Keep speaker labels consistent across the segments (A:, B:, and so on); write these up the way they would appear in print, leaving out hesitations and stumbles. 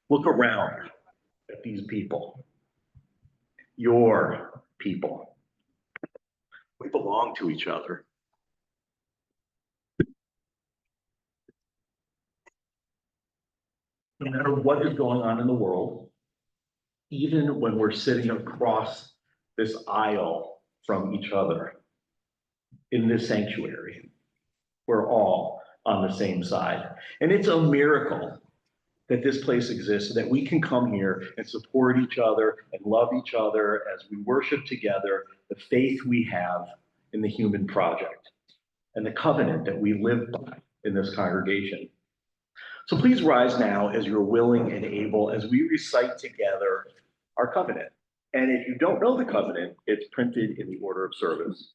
A: Look around at these people, your people. We belong to each other. No matter what is going on in the world, even when we're sitting across this aisle from each other in this sanctuary, we're all on the same side. And it's a miracle that this place exists, that we can come here and support each other and love each other as we worship together the faith we have in the human project and the covenant that we live by in this congregation. So please rise now as you're willing and able as we recite together our covenant. And if you don't know the covenant, it's printed in the order of service.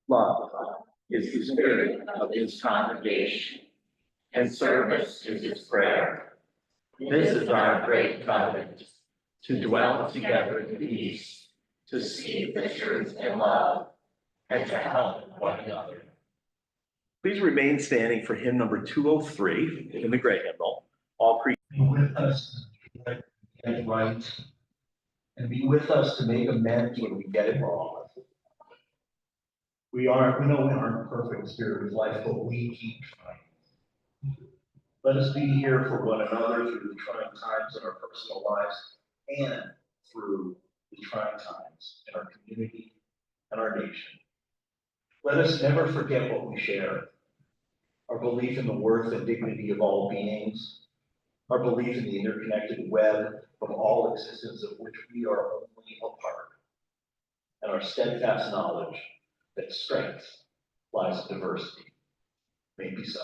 A: Love is the spirit of his congregation, and service is his prayer. This is our great covenant, to dwell together in peace, to seek the truth in love, and to help one another. Please remain standing for hymn number 203 in the Gray Hymnal. All be with us to get it right, and be with us to make amends when we get it wrong. We know we aren't perfect in spirit of life, but we keep trying. Let us be here for one another through the trying times in our personal lives and through the trying times in our community and our nation. Let us never forget what we share. Our belief in the worth and dignity of all beings, our belief in the interconnected web of all existence of which we are only a part, and our steadfast knowledge that strength lies in diversity. May it be so.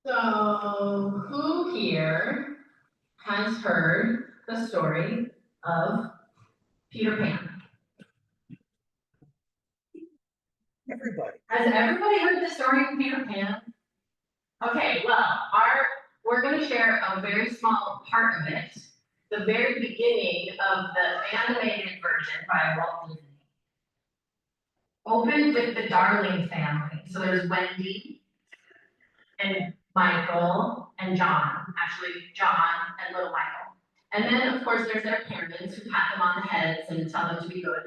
B: So, who here has heard the story of Peter Pan?
A: Everybody.
B: Has everybody heard the story of Peter Pan? Okay, well, we're going to share a very small part of it, the very beginning of the animated version by Walt Disney. Opened with the Darling family. So there's Wendy and Michael and John, actually John and little Michael. And then of course there's their parents who pat them on the heads and tell them to be good.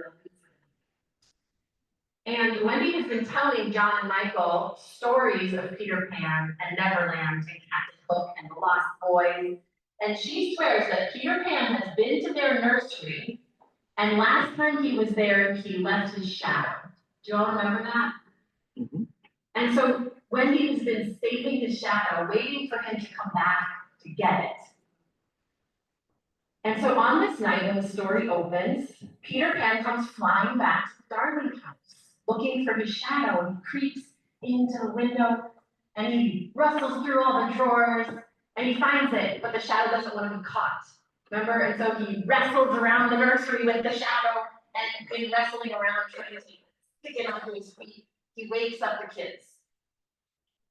B: And Wendy has been telling John and Michael stories of Peter Pan and Neverland and Captain Hook and the Lost Boys. And she swears that Peter Pan has been to their nursery, and last time he was there, he left his shadow. Do you all remember that?
A: Mm-hmm.
B: And so Wendy has been saving his shadow, waiting for him to come back to get it. And so on this night when the story opens, Peter Pan comes flying back to the Darling house, looking for his shadow, and creeps into the window, and he rustles through all the drawers, and he finds it, but the shadow doesn't want to be caught. Remember? And so he wrestles around the nursery with the shadow, and in wrestling around, trying to stick it onto his feet, he wakes up the kids.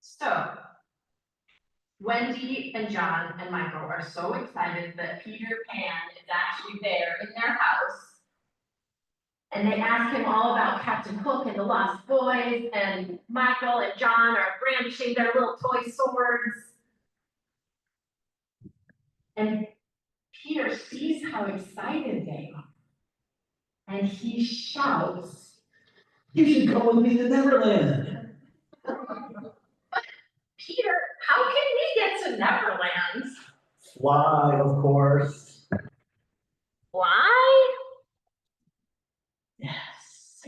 B: So, Wendy and John and Michael are so excited that Peter Pan is actually there in their house. And they ask him all about Captain Hook and the Lost Boys, and Michael and John are brandishing their little toy swords. And Peter sees how excited they are. And he shouts,
C: "You should come with me to Neverland."
B: Peter, how can we get to Neverland?
C: Fly, of course.
B: Why?
C: Yes.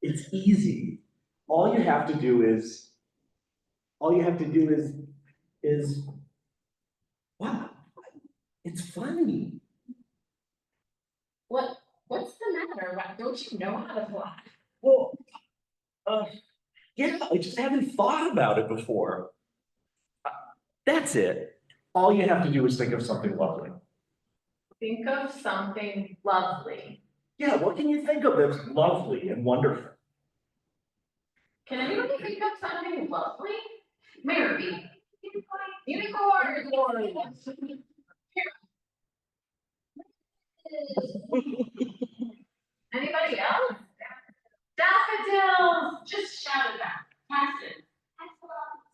C: It's easy. All you have to do is, wow, it's funny.
B: What's the matter? Don't you know how to fly?
C: Well, yeah, I just haven't thought about it before. That's it. All you have to do is think of something lovely.
B: Think of something lovely.
C: Yeah, what can you think of that's lovely and wonderful?
B: Can anybody think of something lovely? Mary. Unicorn. Anybody else? Daffodils, just shout it back. Cactus.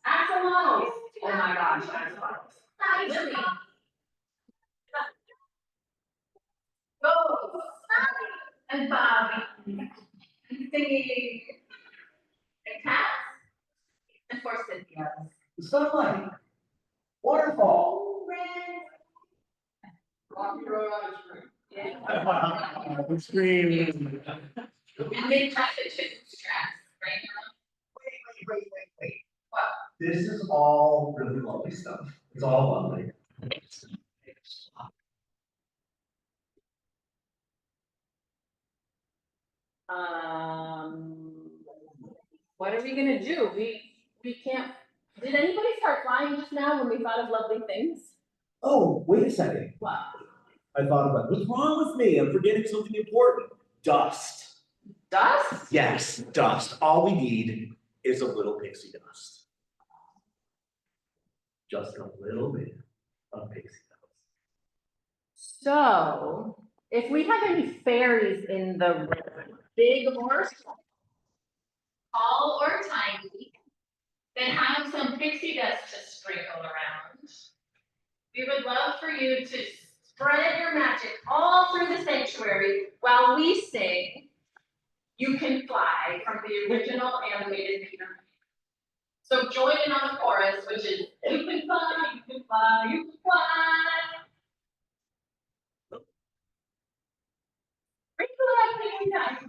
B: Axolotls. Oh my gosh, axolotls. Lily. Rose. And Bobby. And singing. And cats. And forsythias.
C: Sunlight, waterfall.
B: Rocky Road ice cream. Yeah.
C: Scream.
B: And big chocolate chip tracks, right?
C: Wait.
B: What?
C: This is all really lovely stuff. It's all lovely.
B: What are we gonna do? We can't, did anybody start flying just now when we thought of lovely things?
C: Oh, wait a second.
B: What?
C: I thought about, what's wrong with me? I'm forgetting something important. Dust.
B: Dust?
C: Yes, dust. All we need is a little pixie dust. Just a little bit of pixie dust.
B: So, if we have any fairies in the room, big or small, tall or tiny, that have some pixie dust to sprinkle around, we would love for you to spread your magic all through the sanctuary while we sing "You Can Fly" from the original animated Peter Pan. So join in on the chorus, which is "You can fly, you can fly, you can fly." Sprinkle that pixie dust.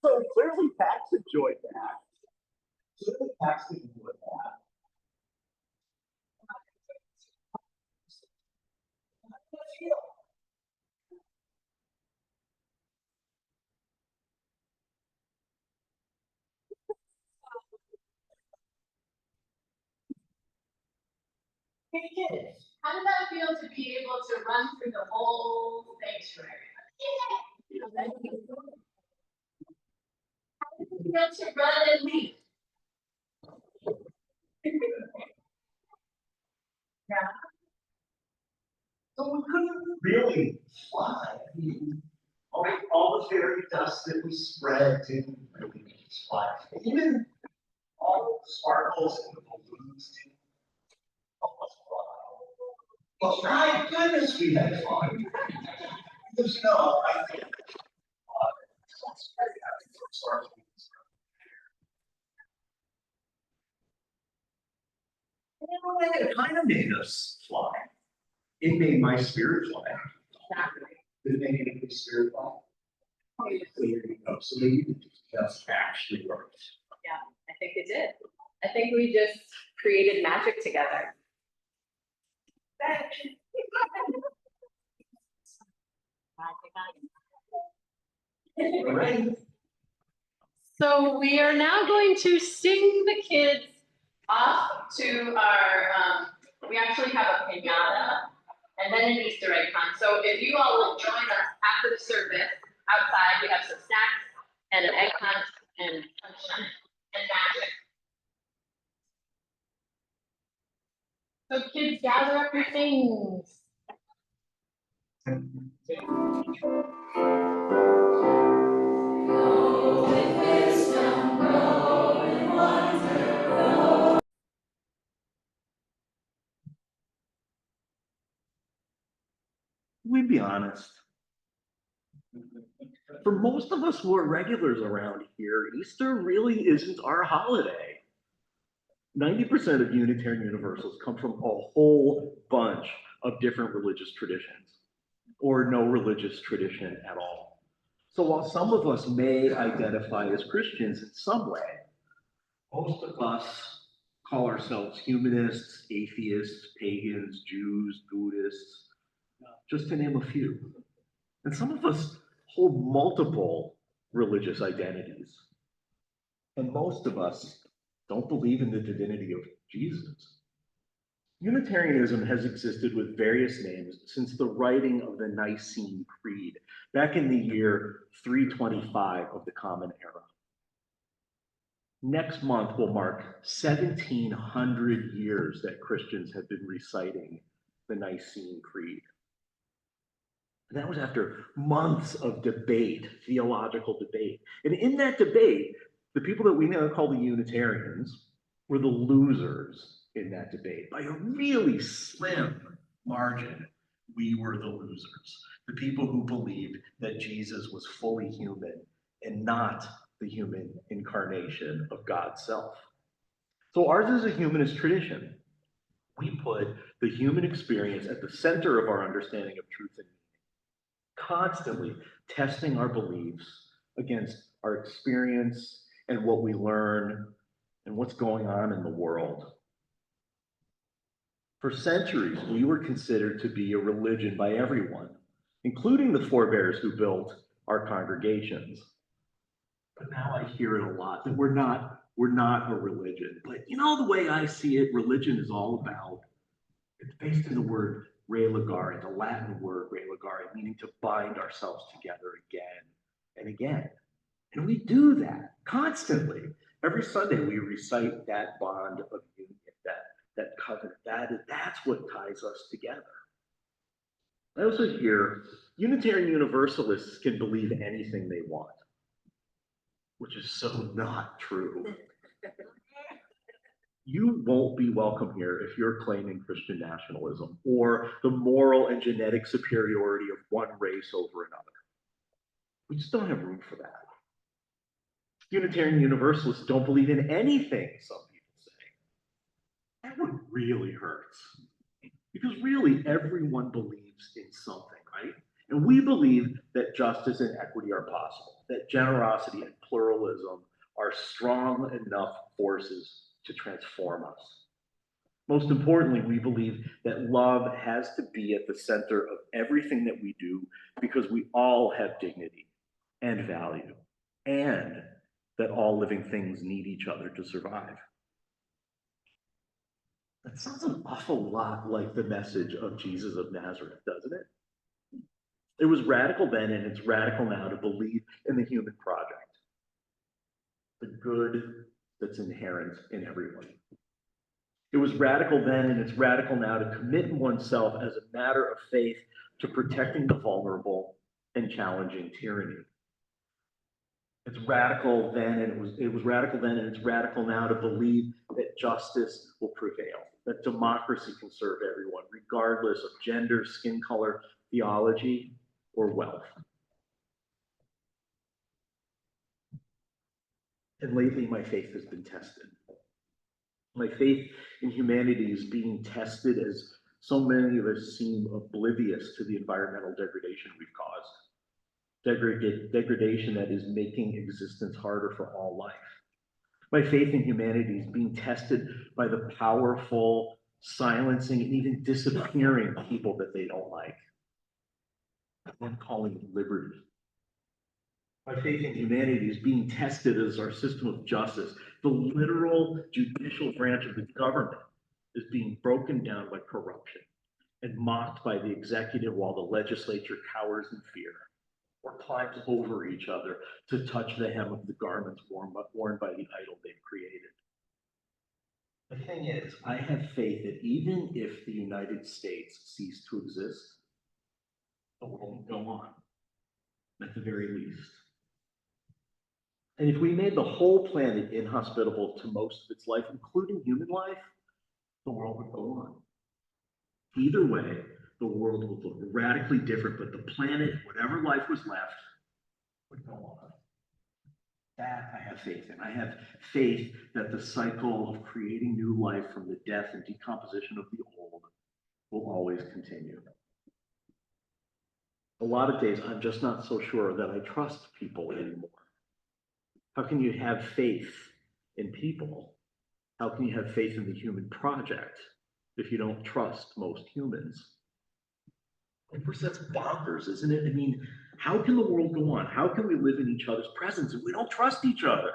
C: So clearly Pax enjoyed that. Clearly Pax enjoyed that.
B: Hey kids, how did that feel to be able to run through the whole sanctuary? How did it feel to run and leap? Yeah.
C: So we couldn't really fly. I mean, all the fairy dust that we spread didn't really make us fly. Even all the sparkles and the balloons didn't help us fly. Well, my goodness, we had fun. Because, I think it kind of made us fly. It made my spirit fly.
B: Exactly.
C: Did it make anything spirit fly? So here you go. So maybe it just actually worked.
B: Yeah, I think it did. I think we just created magic together.
C: Right.
B: So we are now going to sing the kids off to our, we actually have a piñata and then an Easter egg hunt. So if you all will join us after after the service, outside, we have some snacks and an egg hunt and sunshine and magic. So kids, gather up your things.
A: We'd be honest. For most of us who are regulars around here, Easter really isn't our holiday. 90% of Unitarian Universalists come from a whole bunch of different religious traditions, or no religious tradition at all. So while some of us may identify as Christians in some way, most of us call ourselves humanists, atheists, pagans, Jews, Buddhists, just to name a few. And some of us hold multiple religious identities. And most of us don't believe in the divinity of Jesus. Unitarianism has existed with various names since the writing of the Nicene Creed back in the year 325 of the Common Era. Next month will mark 1700 years that Christians have been reciting the Nicene Creed. And that was after months of debate, theological debate. And in that debate, the people that we now call the Unitarians were the losers in that debate. By a really slim margin, we were the losers. The people who believed that Jesus was fully human and not the human incarnation of God's self. So ours is a humanist tradition. We put the human experience at the center of our understanding of truth and meaning, constantly testing our beliefs against our experience and what we learn and what's going on in the world. For centuries, we were considered to be a religion by everyone, including the forebears who built our congregations. But now I hear it a lot that we're not a religion. But you know, the way I see it, religion is all about, it's based in the word religare, the Latin word religare, meaning to bind ourselves together again and again. And we do that constantly. Every Sunday we recite that bond of union, that covenant. That's what ties us together. I also hear Unitarian Universalists can believe anything they want, which is so not true. You won't be welcome here if you're claiming Christian nationalism or the moral and genetic superiority of one race over another. We just don't have room for that. Unitarian Universalists don't believe in anything, some people say. That one really hurts. Because really, everyone believes in something, right? And we believe that justice and equity are possible, that generosity and pluralism are strong enough forces to transform us. Most importantly, we believe that love has to be at the center of everything that we do because we all have dignity and value, and that all living things need each other to survive. That sounds an awful lot like the message of Jesus of Nazareth, doesn't it? It was radical then, and it's radical now to believe in the human project, the good that's inherent in everyone. It was radical then, and it's radical now to commit oneself as a matter of faith to protecting the vulnerable and challenging tyranny. It's radical then, and it was radical then, and it's radical now to believe that justice will prevail, that democracy can serve everyone, regardless of gender, skin color, theology, or wealth. And lately, my faith has been tested. My faith in humanity is being tested as so many of us seem oblivious to the environmental degradation we've caused. Degradation that is making existence harder for all life. My faith in humanity is being tested by the powerful, silencing, and even disappearing people that they don't like. I'm calling it liberty. My faith in humanity is being tested as our system of justice. The literal judicial branch of the government is being broken down by corruption and mocked by the executive while the legislature cowers in fear. or climbs over each other to touch the hem of the garments worn by the idol they've created. The thing is, I have faith that even if the United States ceased to exist, the world will go on, at the very least. And if we made the whole planet inhospitable to most of its life, including human life, the world would go on. Either way, the world would look radically different, but the planet, whatever life was left, would go on. That I have faith in. I have faith that the cycle of creating new life from the death and decomposition of the old will always continue. A lot of days, I'm just not so sure that I trust people anymore. How can you have faith in people? How can you have faith in the human project if you don't trust most humans? Of course, that's bonkers, isn't it? I mean, how can the world go on? How can we live in each other's presence if we don't trust each other?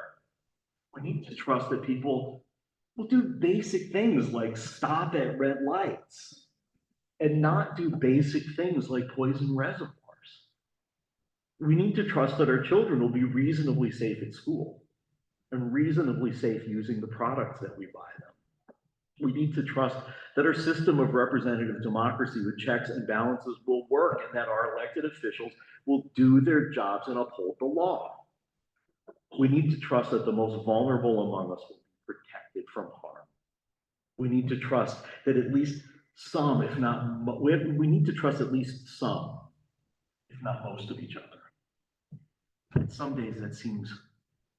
A: We need to trust that people will do basic things like stop at red lights and not do basic things like poison reservoirs. We need to trust that our children will be reasonably safe at school and reasonably safe using the products that we buy them. We need to trust that our system of representative democracy with checks and balances will work and that our elected officials will do their jobs and uphold the law. We need to trust that the most vulnerable among us will be protected from harm. We need to trust that at least some, if not, we need to trust at least some, if not most of each other. And some days that seems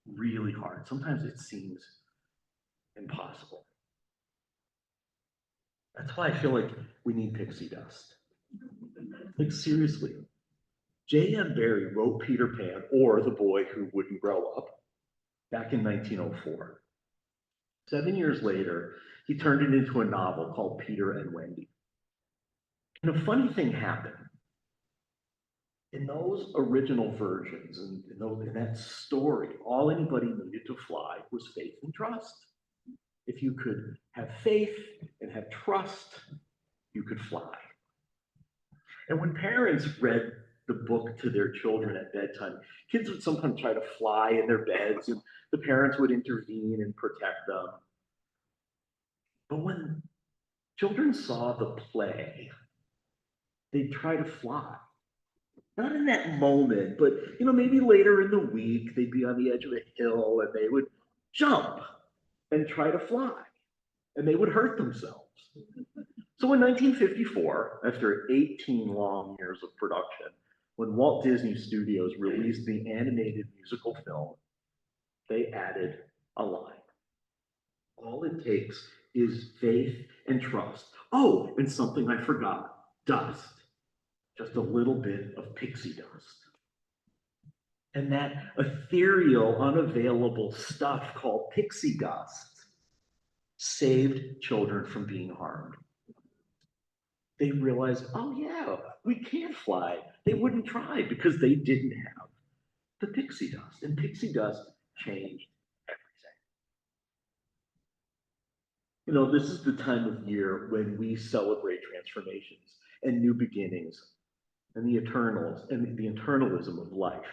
A: really hard. Sometimes it seems impossible. That's why I feel like we need Pixie Dust. Like seriously, J.M. Barrie wrote Peter Pan, or The Boy Who Wouldn't Grow Up, back in 1904. 7 years later, he turned it into a novel called Peter and Wendy. And a funny thing happened. In those original versions, in that story, all anybody needed to fly was faith and trust. If you could have faith and have trust, you could fly. And when parents read the book to their children at bedtime, kids would sometimes try to fly in their beds, and the parents would intervene and protect them. But when children saw the play, they'd try to fly. Not in that moment, but maybe later in the week, they'd be on the edge of a hill and they would jump and try to fly, and they would hurt themselves. So in 1954, after 18 long years of production, when Walt Disney Studios released the animated musical film, they added a line. All it takes is faith and trust. Oh, and something I forgot, dust. Just a little bit of pixie dust. And that ethereal, unavailable stuff called pixie dust saved children from being harmed. They realized, oh yeah, we can't fly. They wouldn't try because they didn't have the pixie dust. And pixie dust changed everything. This is the time of year when we celebrate transformations and new beginnings and the eternalism of life.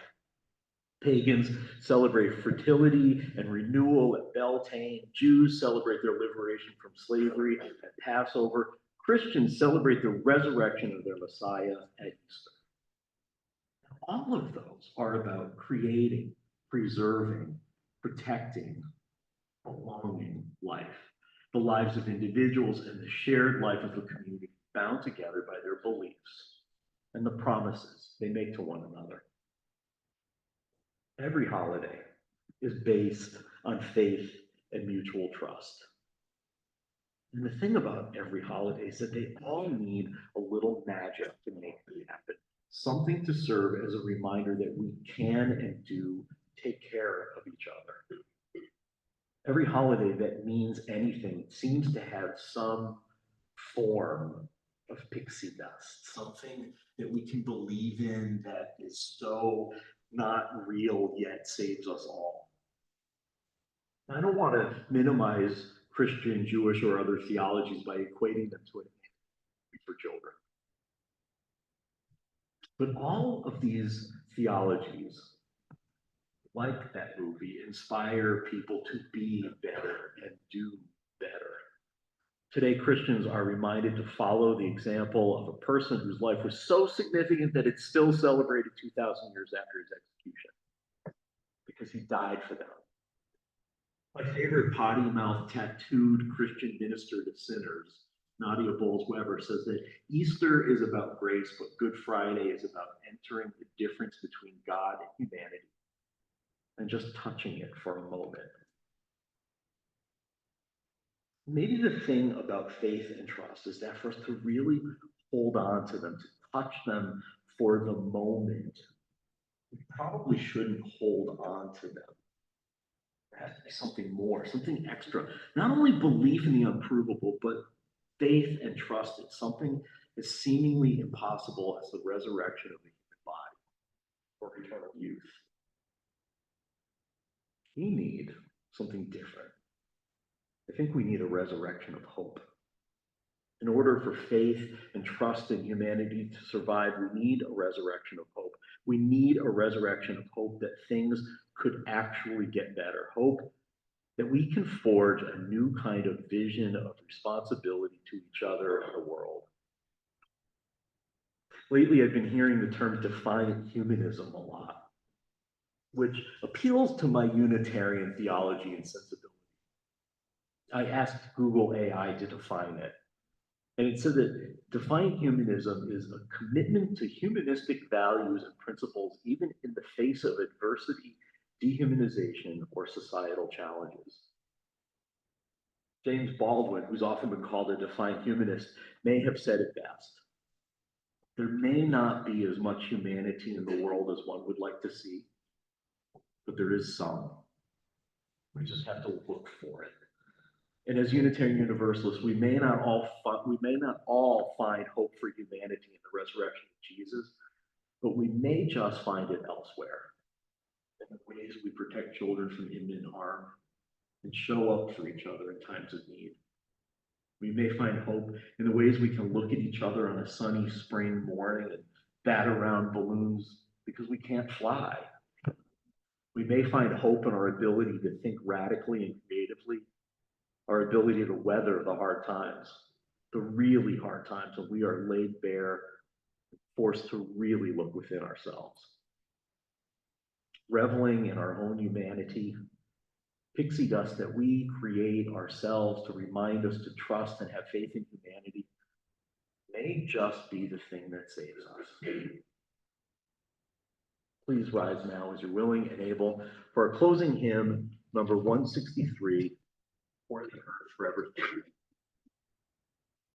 A: Pagans celebrate fertility and renewal at Beltane. Jews celebrate their liberation from slavery at Passover. Christians celebrate the resurrection of their Messiah at Easter. All of those are about creating, preserving, protecting, belonging life, the lives of individuals and the shared life of a community bound together by their beliefs and the promises they make to one another. Every holiday is based on faith and mutual trust. And the thing about every holiday is that they all need a little magic to make them happen. Something to serve as a reminder that we can and do take care of each other. Every holiday that means anything seems to have some form of pixie dust, something that we can believe in that is so not real yet saves us all. I don't want to minimize Christian, Jewish, or other theologies by equating them to an animal for children. But all of these theologies like that movie inspire people to be better and do better. Today, Christians are reminded to follow the example of a person whose life was so significant that it's still celebrated 2,000 years after his execution, because he died for them. My favorite potty-mouthed tattooed Christian minister to sinners, Nadia Bowles-Weber, says that Easter is about grace, but Good Friday is about entering the difference between God and humanity and just touching it for a moment. Maybe the thing about faith and trust is that for us to really hold on to them, to touch them for the moment, we probably shouldn't hold on to them. There has to be something more, something extra. Not only belief in the unprovable, but faith and trust in something as seemingly impossible as the resurrection of the human body or eternal youth. We need something different. I think we need a resurrection of hope. In order for faith and trust in humanity to survive, we need a resurrection of hope. We need a resurrection of hope that things could actually get better. Hope that we can forge a new kind of vision of responsibility to each other and the world. Lately, I've been hearing the term defiant humanism a lot, which appeals to my Unitarian theology and sensibility. I asked Google AI to define it, and it said that defiant humanism is a commitment to humanistic values and principles even in the face of adversity, dehumanization, or societal challenges. James Baldwin, who's often been called a defiant humanist, may have said it best. There may not be as much humanity in the world as one would like to see, but there is some. We just have to look for it. And as Unitarian Universalists, we may not all find hope for humanity in the resurrection of Jesus, but we may just find it elsewhere, in the ways we protect children from imminent harm and show up for each other in times of need. We may find hope in the ways we can look at each other on a sunny spring morning and bat around balloons because we can't fly. We may find hope in our ability to think radically and creatively, our ability to weather the hard times, the really hard times when we are laid bare, forced to really look within ourselves. Reveling in our own humanity, pixie dust that we create ourselves to remind us to trust and have faith in humanity may just be the thing that saves us. Please rise now as you're willing and able for our closing hymn, number 163, For the Earth Forever.